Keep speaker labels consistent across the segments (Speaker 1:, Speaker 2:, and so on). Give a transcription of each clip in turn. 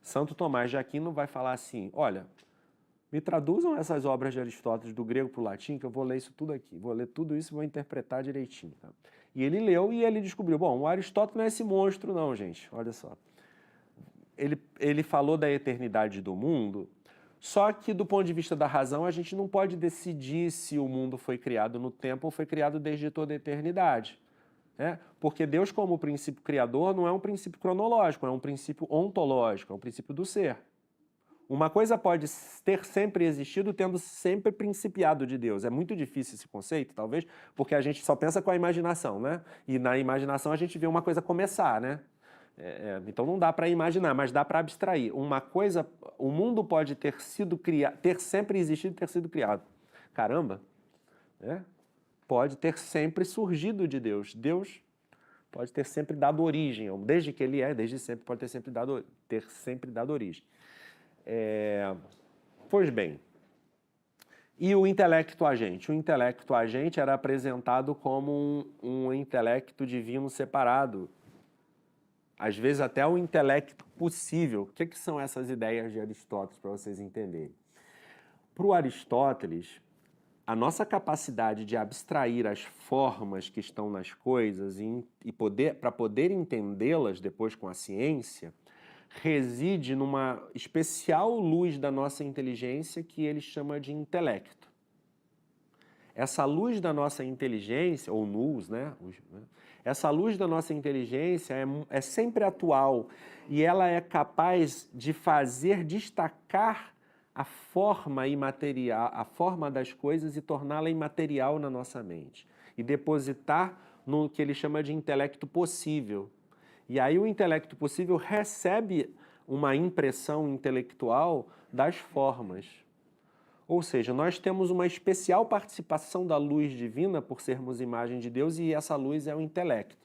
Speaker 1: Santo Tomás de Aquino vai falar assim, olha, me traduzam essas obras de Aristóteles do grego para o latim, que eu vou ler isso tudo aqui. Vou ler tudo isso e vou interpretar direitinho. Tá? E ele leu e ele descobriu, bom, o Aristóteles não é esse monstro não, gente, olha só. Ele falou da eternidade do mundo, só que do ponto de vista da razão, a gente não pode decidir se o mundo foi criado no tempo ou foi criado desde toda a eternidade. Né? Porque Deus, como princípio criador, não é um princípio cronológico, é um princípio ontológico, é um princípio do ser. Uma coisa pode ter sempre existido tendo sempre principiado de Deus. É muito difícil esse conceito, talvez, porque a gente só pensa com a imaginação, né? E na imaginação a gente vê uma coisa começar, né? Então não dá para imaginar, mas dá para abstrair. Uma coisa, o mundo pode ter sido criado, ter sempre existido e ter sido criado. Caramba, né? Pode ter sempre surgido de Deus. Deus pode ter sempre dado origem, desde que ele é, desde sempre pode ter sempre dado origem. Pois bem, e o intelecto agente? O intelecto agente era apresentado como um intelecto divino separado, às vezes até o intelecto possível. O que são essas ideias de Aristóteles, para vocês entenderem? Para o Aristóteles, a nossa capacidade de abstrair as formas que estão nas coisas para poder entendê-las depois com a ciência, reside numa especial luz da nossa inteligência que ele chama de intelecto. Essa luz da nossa inteligência, ou nous, né? Essa luz da nossa inteligência é sempre atual e ela é capaz de fazer destacar a forma imaterial, a forma das coisas e torná-la imaterial na nossa mente. E depositar no que ele chama de intelecto possível. E aí o intelecto possível recebe uma impressão intelectual das formas. Ou seja, nós temos uma especial participação da luz divina por sermos imagem de Deus e essa luz é o intelecto.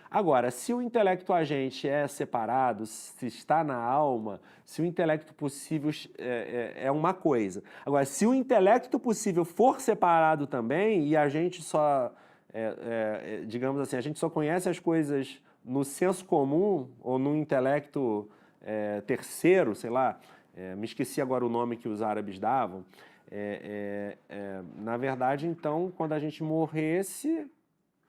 Speaker 1: Agora, se o intelecto agente é separado, se está na alma, se o intelecto possível é uma coisa. Agora, se o intelecto possível for separado também e a gente só, digamos assim, a gente só conhece as coisas no senso comum ou no intelecto terceiro, sei lá, me esqueci agora o nome que os árabes davam, na verdade, então, quando a gente morresse,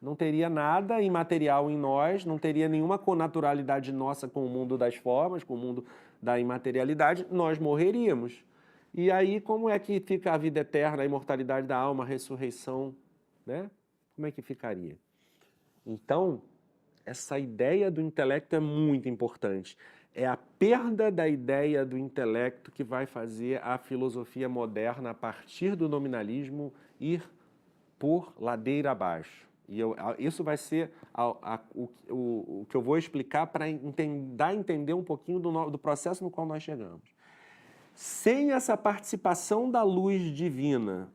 Speaker 1: não teria nada imaterial em nós, não teria nenhuma connaturalidade nossa com o mundo das formas, com o mundo da imaterialidade, nós morreríamos. E aí, como é que fica a vida eterna, a imortalidade da alma, a ressurreição, né? Como é que ficaria? Então, essa ideia do intelecto é muito importante. É a perda da ideia do intelecto que vai fazer a filosofia moderna, a partir do nominalismo, ir por ladeira abaixo. E isso vai ser o que eu vou explicar para dar a entender um pouquinho do processo no qual nós chegamos. Sem essa participação da luz divina,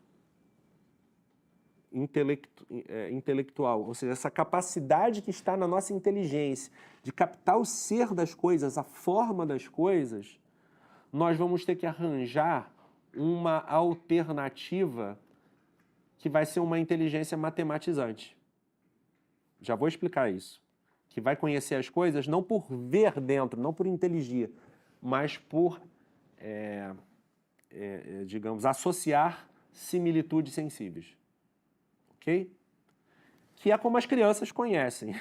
Speaker 1: intelectual, ou seja, essa capacidade que está na nossa inteligência de captar o ser das coisas, a forma das coisas, nós vamos ter que arranjar uma alternativa que vai ser uma inteligência matematizante. Já vou explicar isso. Que vai conhecer as coisas não por ver dentro, não por inteligir, mas por, digamos, associar similitudes sensíveis. Ok? Que é como as crianças conhecem,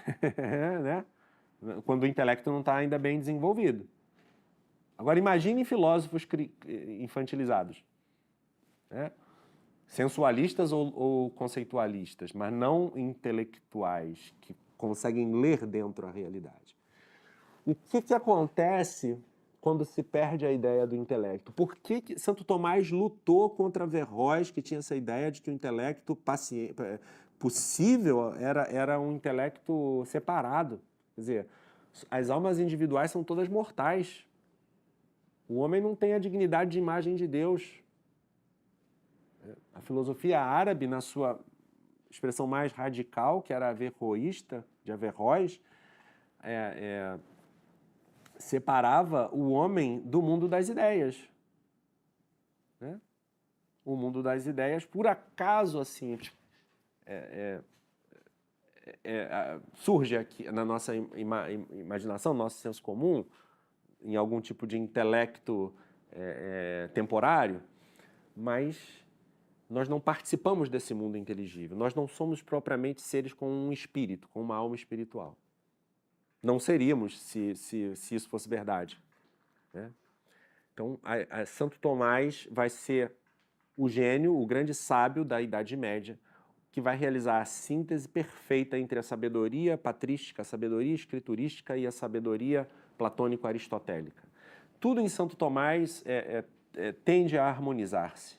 Speaker 1: né? Quando o intelecto não está ainda bem desenvolvido. Agora, imagine filósofos infantilizados, né? Sensualistas ou conceitualistas, mas não intelectuais, que conseguem ler dentro a realidade. O que acontece quando se perde a ideia do intelecto? Por que Santo Tomás lutou contra Averroes, que tinha essa ideia de que o intelecto possível era um intelecto separado? Quer dizer, as almas individuais são todas mortais. O homem não tem a dignidade de imagem de Deus. A filosofia árabe, na sua expressão mais radical, que era averroísta, de Averroes, separava o homem do mundo das ideias. Né? O mundo das ideias, por acaso, assim, surge aqui na nossa imaginação, no nosso senso comum, em algum tipo de intelecto temporário, mas nós não participamos desse mundo inteligível. Nós não somos propriamente seres com um espírito, com uma alma espiritual. Não seríamos se isso fosse verdade, né? Então, Santo Tomás vai ser o gênio, o grande sábio da Idade Média, que vai realizar a síntese perfeita entre a sabedoria patrística, a sabedoria escriturística e a sabedoria platônico-aristotélica. Tudo em Santo Tomás tende a harmonizar-se.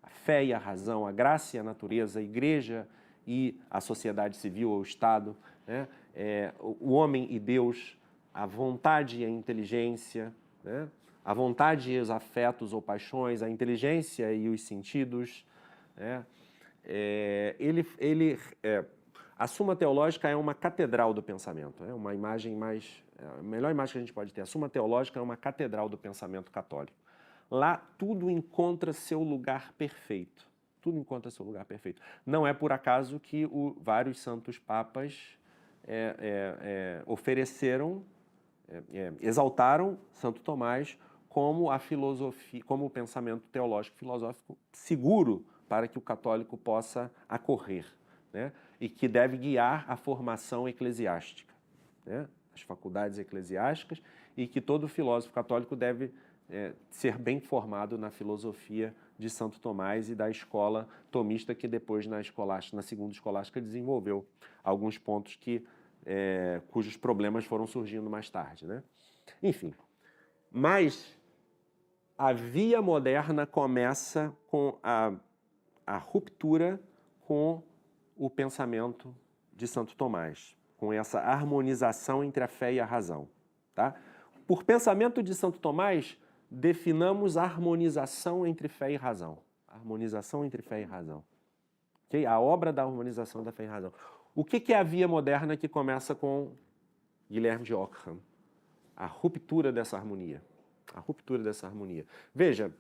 Speaker 1: A fé e a razão, a graça e a natureza, a igreja e a sociedade civil ou o Estado, né? O homem e Deus, a vontade e a inteligência, né? A vontade e os afetos ou paixões, a inteligência e os sentidos, né? A Suma Teológica é uma catedral do pensamento, é uma imagem a melhor imagem que a gente pode ter. A Suma Teológica é uma catedral do pensamento católico. Lá tudo encontra seu lugar perfeito. Tudo encontra seu lugar perfeito. Não é por acaso que vários santos papas ofereceram, exaltaram Santo Tomás como a filosofia, como o pensamento teológico filosófico seguro para que o católico possa acorrer, né? E que deve guiar a formação eclesiástica, né? As faculdades eclesiásticas, e que todo filósofo católico deve ser bem formado na filosofia de Santo Tomás e da escola tomista que depois na segunda escolástica desenvolveu alguns pontos cujos problemas foram surgindo mais tarde, né? Enfim, mas a via moderna começa com a ruptura com o pensamento de Santo Tomás, com essa harmonização entre a fé e a razão, tá? Por pensamento de Santo Tomás, definamos a harmonização entre fé e razão. Harmonização entre fé e razão. Okay? A obra da harmonização da fé e razão. O que é a via moderna que começa com Guilherme de Ockham? A ruptura dessa harmonia. A ruptura dessa harmonia. Veja,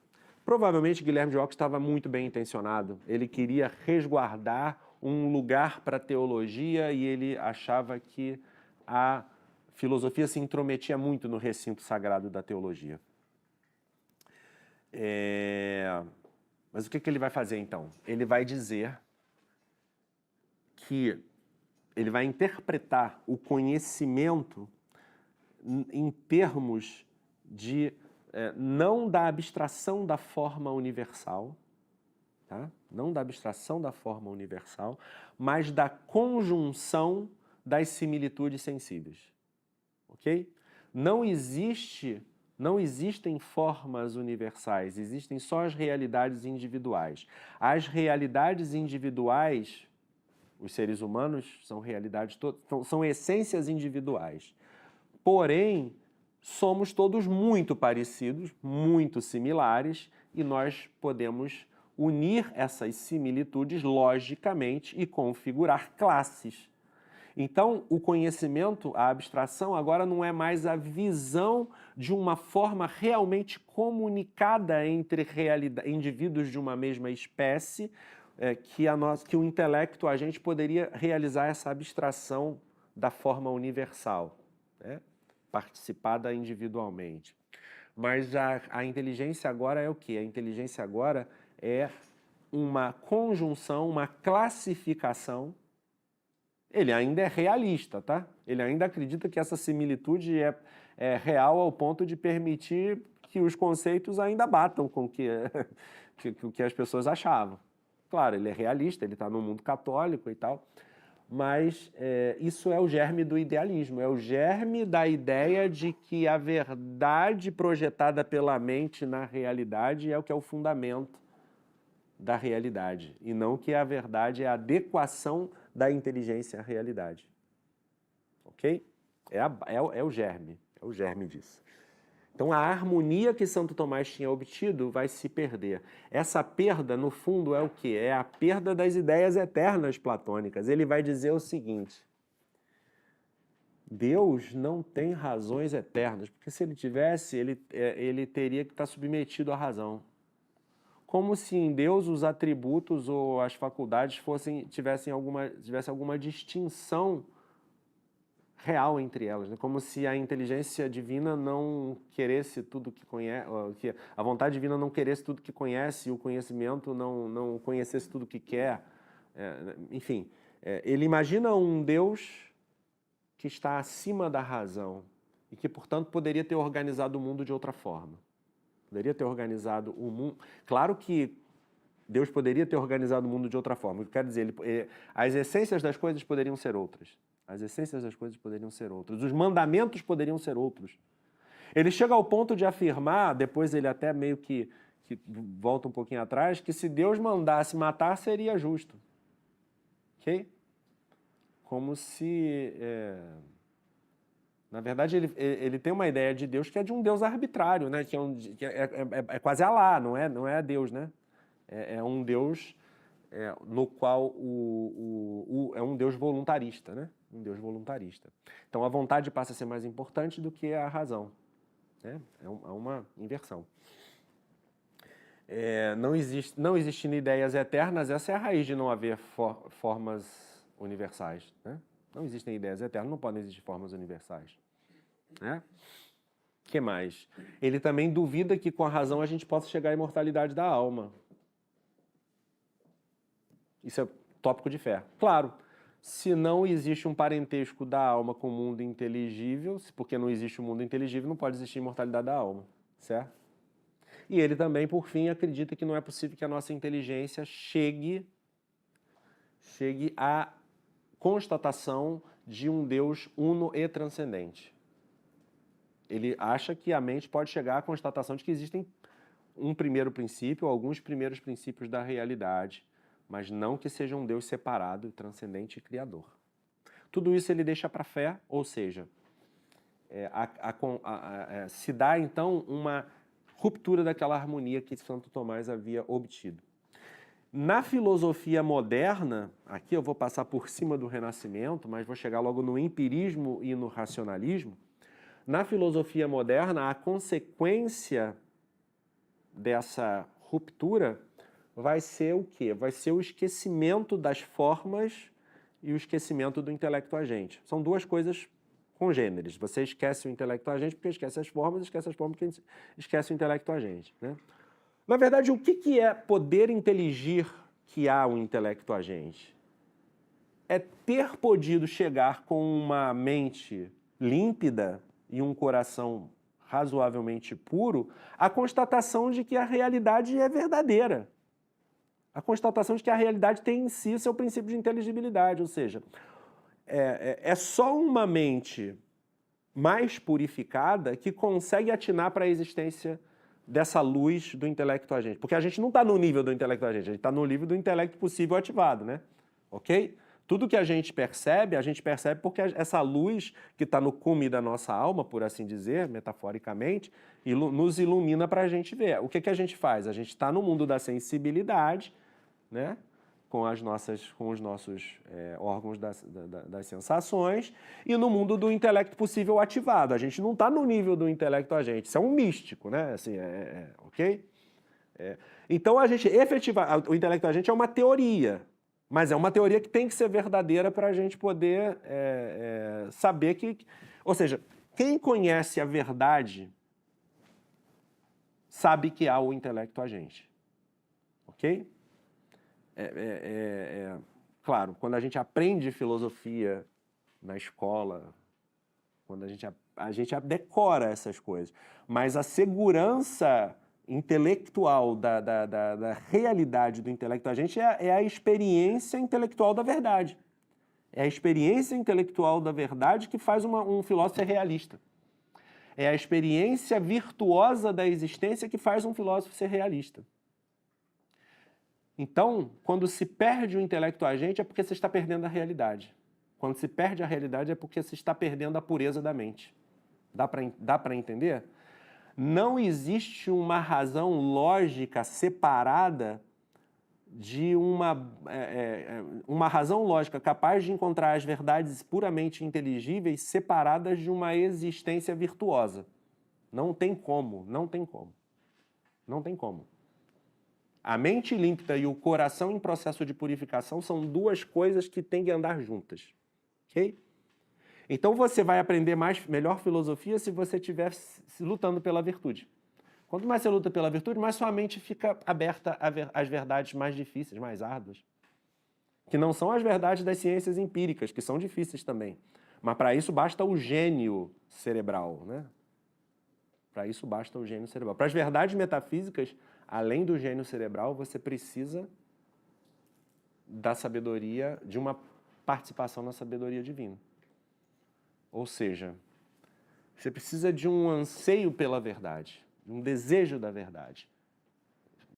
Speaker 1: provavelmente Guilherme de Ockham estava muito bem intencionado. Ele queria resguardar um lugar para a teologia e ele achava que a filosofia se intrometia muito no recinto sagrado da teologia. Mas o que ele vai fazer então? Ele vai dizer que ele vai interpretar o conhecimento em termos de não da abstração da forma universal, tá? Não da abstração da forma universal, mas da conjunção das similitudes sensíveis. Ok? Não existem formas universais, existem só as realidades individuais. As realidades individuais, os seres humanos são realidades são essências individuais. Porém, somos todos muito parecidos, muito similares, e nós podemos unir essas similitudes logicamente e configurar classes. Então, o conhecimento, a abstração, agora não é mais a visão de uma forma realmente comunicada entre indivíduos de uma mesma espécie, que o intelecto, a gente poderia realizar essa abstração da forma universal, né? Participada individualmente. Mas a inteligência agora é o quê? A inteligência agora é uma conjunção, uma classificação. Ele ainda é realista, tá? Ele ainda acredita que essa similitude é real ao ponto de permitir que os conceitos ainda batam com o que as pessoas achavam. Claro, ele é realista, ele está no mundo católico e tal, mas isso é o germe do idealismo, é o germe da ideia de que a verdade projetada pela mente na realidade é o que é o fundamento da realidade, e não que a verdade é a adequação da inteligência à realidade. Ok? É o germe disso. Então, a harmonia que Santo Tomás tinha obtido vai se perder. Essa perda, no fundo, é o quê? É a perda das ideias eternas platônicas. Ele vai dizer o seguinte: Deus não tem razões eternas, porque se ele tivesse, ele teria que estar submetido à razão. Como se em Deus os atributos ou as faculdades tivessem alguma distinção real entre elas, né? Como se a inteligência divina não queresse tudo que conhece, que a vontade divina não queresse tudo que conhece e o conhecimento não conhecesse tudo que quer. Enfim, ele imagina um Deus que está acima da razão e que, portanto, poderia ter organizado o mundo de outra forma. Poderia ter organizado o mundo... Claro que Deus poderia ter organizado o mundo de outra forma. O que eu quero dizer, as essências das coisas poderiam ser outras. As essências das coisas poderiam ser outras. Os mandamentos poderiam ser outros. Ele chega ao ponto de afirmar, depois ele até meio que volta um pouquinho atrás, que se Deus mandasse matar, seria justo. Ok? Como se... Na verdade, ele tem uma ideia de Deus que é de um Deus arbitrário, né? Que é quase Alá, não é Deus, né? É um Deus no qual é um Deus voluntarista, né? Um Deus voluntarista. Então, a vontade passa a ser mais importante do que a razão. Né? É uma inversão. Não existindo ideias eternas, essa é a raiz de não haver formas universais. Né? Não existem ideias eternas, não podem existir formas universais. Né? O que mais? Ele também duvida que com a razão a gente possa chegar à imortalidade da alma. Isso é tópico de fé. Claro, se não existe um parentesco da alma com o mundo inteligível, porque não existe um mundo inteligível, não pode existir imortalidade da alma, certo? E ele também, por fim, acredita que não é possível que a nossa inteligência chegue à constatação de um Deus uno e transcendente. Ele acha que a mente pode chegar à constatação de que existem um primeiro princípio, ou alguns primeiros princípios da realidade, mas não que seja um Deus separado, transcendente e criador. Tudo isso ele deixa para a fé, ou seja, se dá então uma ruptura daquela harmonia que Santo Tomás havia obtido. Na filosofia moderna, aqui eu vou passar por cima do Renascimento, mas vou chegar logo no empirismo e no racionalismo. Na filosofia moderna, a consequência dessa ruptura vai ser o quê? Vai ser o esquecimento das formas e o esquecimento do intelecto agente. São duas coisas congêneres. Você esquece o intelecto agente porque esquece as formas porque esquece o intelecto agente. Né? Na verdade, o que é poder inteligir que há um intelecto agente? É ter podido chegar com uma mente límpida e um coração razoavelmente puro à constatação de que a realidade é verdadeira. A constatação de que a realidade tem em si o seu princípio de inteligibilidade, ou seja, é só uma mente mais purificada que consegue atinar para a existência dessa luz do intelecto agente. Porque a gente não está no nível do intelecto agente, a gente está no nível do intelecto possível ativado, né? Ok? Tudo que a gente percebe porque essa luz que está no cume da nossa alma, por assim dizer, metaforicamente, nos ilumina para a gente ver. O que a gente faz? A gente está no mundo da sensibilidade, né? Com os nossos órgãos das sensações, e no mundo do intelecto possível ativado. A gente não está no nível do intelecto agente, isso é um místico, né? Assim, ok? Então, o intelecto agente é uma teoria, mas é uma teoria que tem que ser verdadeira para a gente poder saber que... Ou seja, quem conhece a verdade sabe que há o intelecto agente, ok? Claro, quando a gente aprende filosofia na escola, quando a gente decora essas coisas, mas a segurança intelectual da realidade do intelecto agente é a experiência intelectual da verdade. É a experiência intelectual da verdade que faz um filósofo ser realista. É a experiência virtuosa da existência que faz um filósofo ser realista. Então, quando se perde o intelecto agente é porque você está perdendo a realidade. Quando se perde a realidade é porque se está perdendo a pureza da mente. Dá para entender? Não existe uma razão lógica separada de uma razão lógica capaz de encontrar as verdades puramente inteligíveis separadas de uma existência virtuosa. Não tem como, não tem como. Não tem como. A mente límpida e o coração em processo de purificação são duas coisas que têm que andar juntas. Ok? Então você vai aprender melhor filosofia se você estiver lutando pela virtude. Quanto mais você luta pela virtude, mais sua mente fica aberta às verdades mais difíceis, mais árduas. Que não são as verdades das ciências empíricas, que são difíceis também. Mas para isso basta o gênio cerebral, né? Para isso basta o gênio cerebral. Para as verdades metafísicas, além do gênio cerebral, você precisa da sabedoria, de uma participação na sabedoria divina. Ou seja, você precisa de um anseio pela verdade, de um desejo da verdade.